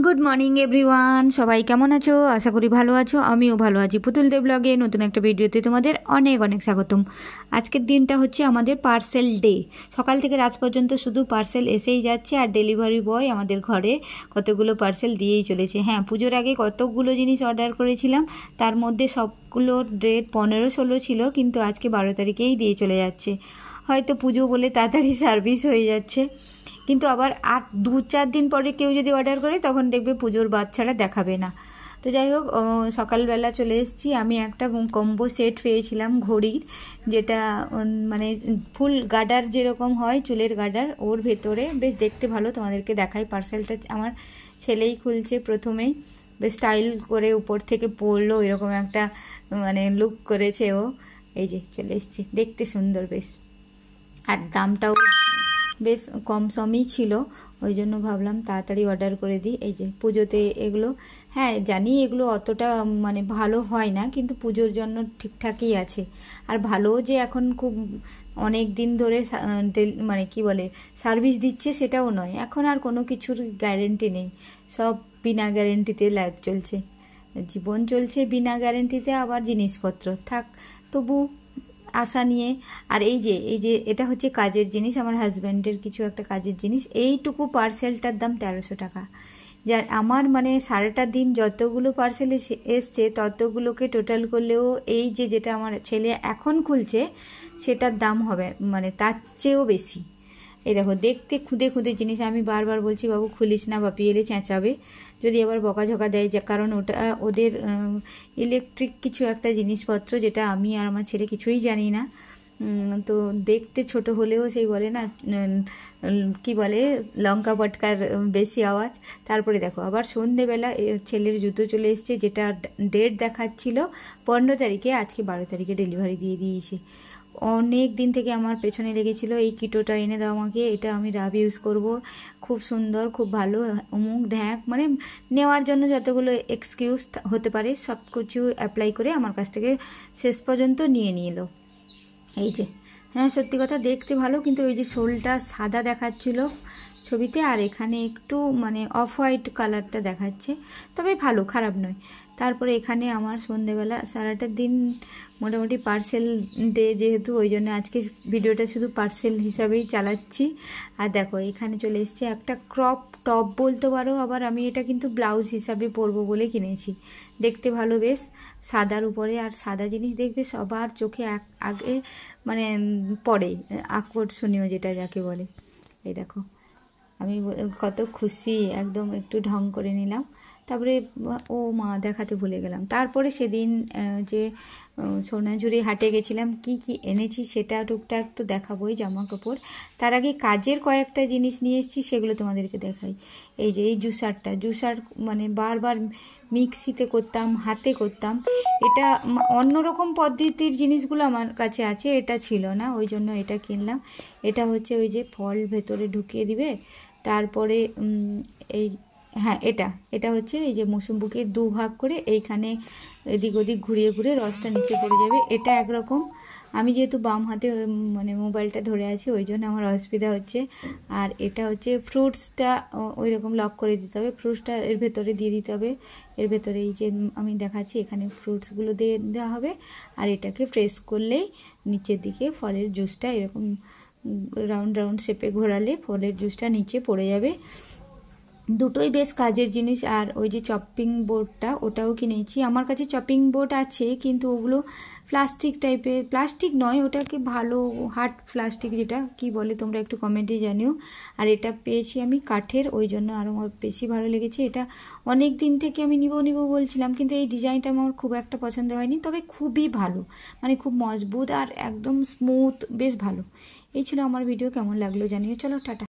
Good morning everyone, সবাই কেমন আছো? আশা করি ভালো আছো। আমিও ভালো আছি। পুতুল দেব ব্লগে নতুন একটা ভিডিওতে তোমাদের অনেক অনেক স্বাগতম। আজকের দিনটা হচ্ছে আমাদের পার্সেল ডে। সকাল থেকে রাত পর্যন্ত শুধু পার্সেল এসেই যাচ্ছে, আর ডেলিভারি বয় আমাদের ঘরে কতগুলো পার্সেল দিয়েই চলেছে। হ্যাঁ, পুজোর আগে কতগুলো জিনিস অর্ডার করেছিলাম, তার মধ্যে সবগুলোর ডেট 15-16 ছিল, কিন্তু আজকে 12 তারিখেই দিয়ে চলে যাচ্ছে। হয়তো পুজো বলে তাড়াতাড়ি সার্ভিস হয়ে যাচ্ছে, কিন্তু আবার আর 2-4 দিন পরে কেউ যদি অর্ডার করে তখন দেখবে পুজোর বাদ ছাড়া দেখাবে না। তো যাই হোক, সকালবেলা চলে এসেছি। আমি একটা কম্বো সেট পেয়েছিলাম ঘড়ির, যেটা মানে ফুল গার্ডার যেরকম হয়, চুলের গার্ডার, ওর ভেতরে বেশ দেখতে ভালো। তোমাদেরকে দেখাই। পার্সেলটা আমার ছেলেই খুলছে প্রথমেই, বেশ স্টাইল করে উপর থেকে পড়লো, এরকম একটা মানে লুক করেছে ও। এই যে চলে এসছে, দেখতে সুন্দর বেশ, আর দামটাও বেশ কম সমই ছিল, ওই জন্য ভাবলাম তাড়াতাড়ি অর্ডার করে দিই। এই যে পুজোতে এগুলো, হ্যাঁ জানি এগুলো অতটা মানে ভালো হয় না, কিন্তু পুজোর জন্য ঠিকঠাকই আছে। আর ভালো যে এখন খুব অনেক দিন ধরে মানে কি বলে সার্ভিস দিচ্ছে সেটাও নয়, এখন আর কোনো কিছুর গ্যারেন্টি নেই, সব বিনা গ্যারেন্টিতে লাইফ চলছে, জীবন চলছে বিনা গ্যারেন্টিতে। আবার জিনিসপত্র থাক তবু আশা নিয়ে। আর এই যে এটা হচ্ছে কাজের জিনিস, আমার হাজব্যান্ডের কিছু একটা কাজের জিনিস। এইটুকু পার্সেলটার দাম 1300 টাকা। যার আমার মানে সারাটা দিন যতগুলো পার্সেল এসছে ততগুলোকে টোটাল করলেও এই যেটা আমার ছেলে এখন খুলছে সেটার দাম হবে মানে তার চেয়েও বেশি। এই দেখো, দেখতে খুদে খুদে জিনিস। আমি বারবার বলছি বাবু খুলিস না, বাপি এলে চেঁচাবে যদি আবার বকাঝকা দেয়, কারণ ওটা ওদের ইলেকট্রিক কিছু একটা জিনিসপত্র, যেটা আমি আর আমার ছেলে কিছুই জানি না। তো দেখতে ছোট হলেও সেই বলে না কি বলে লঙ্কা পটকার বেশি আওয়াজ। তারপরে দেখো আবার সন্ধেবেলা ছেলের জুতো চলে এসছে, যেটা ডেট দেখাচ্ছিল 15 তারিখে, আজকে 12 তারিখে ডেলিভারি দিয়ে দিয়েছে। অনেক দিন থেকে আমার পেছনে লেগেছিল এই কিটোটা এনে দাও আমাকে, এটা আমি রাব ইউজ করব, খুব সুন্দর খুব ভালো, অমুক ঢ্যাক মানে নেওয়ার জন্য যতগুলো এক্সকিউজ হতে পারে সব কিছু অ্যাপ্লাই করে আমার কাছ থেকে শেষ পর্যন্ত নিয়ে এলো। এই যে হ্যাঁ, সত্যি কথা দেখতে ভালো, কিন্তু ওই যে শোলটা সাদা দেখাচ্ছিল ছবিতে, আর এখানে একটু মানে অফ হোয়াইট কালারটা দেখাচ্ছে, তবে ভালো, খারাপ নয়। তারপরে এখানে আমার সন্ধেবেলা সারাটা দিন মোটামুটি পার্সেল ডে যেহেতু, ওই জন্য আজকে ভিডিওটা শুধু পার্সেল হিসাবেই চালাচ্ছি। আর দেখো এখানে চলে এসছে একটা ক্রপ টপ বলতে পারো, আবার আমি এটা কিন্তু ব্লাউজ হিসাবে পরবো বলে কিনেছি। দেখতে ভালো বেশ, সাদার উপরে, আর সাদা জিনিস দেখবে সবার চোখে আগে মানে পড়ে, আকর্ষণীয় যেটা যাকে বলে। এই দেখো আমি কত খুশি, একদম একটু ঢং করে নিলাম। তারপরে ও মা দেখাতে ভুলে গেলাম, তারপরে সেদিন যে সোনাঝুরি হাটে গেছিলাম, কি কি এনেছি সেটা টুকটাক তো দেখাবোই, জামা কাপড়। তার আগে কাজের কয়েকটা জিনিস নিয়ে এসেছি, সেগুলো তোমাদেরকে দেখাই। এই যে এই জুসার মানে বারবার মিক্সিতে করতাম, হাতে করতাম, এটা অন্যরকম পদ্ধতির জিনিসগুলো আমার কাছে আছে, এটা ছিল না, ওই জন্য এটা কিনলাম। এটা হচ্ছে ওই যে ফল ভেতরে ঢুকিয়ে দিবে, তারপরে এই হ্যাঁ এটা হচ্ছে এই যে মৌসুম্বুকে 2 ভাগ করে এইখানে এদিক ওদিক ঘুরিয়ে ঘুরে রসটা নিচে পড়ে যাবে, এটা একরকম। আমি যেহেতু বাম হাতে মানে মোবাইলটা ধরে আছি, ওই জন্য আমার অসুবিধা হচ্ছে। আর এটা হচ্ছে ফ্রুটসটা ওই রকম লক করে দিতে হবে, ফ্রুটসটা এর ভেতরে দিয়ে দিতে হবে, এর ভেতরে এই যে আমি দেখাচ্ছি এখানে ফ্রুটসগুলো দিয়ে দেওয়া হবে, আর এটাকে প্রেস করলেই নিচের দিকে ফলের জুসটা এরকম রাউন্ড রাউন্ড শেপে ঘোরালে ফলের জুসটা নিচে পড়ে যাবে। দুটোই বেশ কাজের জিনিস। আর ওই যে চপিং বোর্ডটা, ওটাও কিনেছি। আমার কাছে চপিং বোর্ড আছে, কিন্তু ওগুলো প্লাস্টিক টাইপের, প্লাস্টিক নয় ওটাকে ভালো হার্ড প্লাস্টিক, যেটা কি বলে তোমরা একটু কমেন্টে জানিও। আর এটা পেয়েছি আমি কাঠের, ওই জন্য আরও আমার বেশি ভালো লেগেছে। এটা অনেক দিন থেকে আমি নিব বলছিলাম, কিন্তু এই ডিজাইনটা আমার খুব একটা পছন্দ হয়নি, তবে খুবই ভালো, মানে খুব মজবুত আর একদম স্মুথ, বেশ ভালো। এই ছিল আমার ভিডিও, কেমন লাগলো জানিও। চলো টাটা।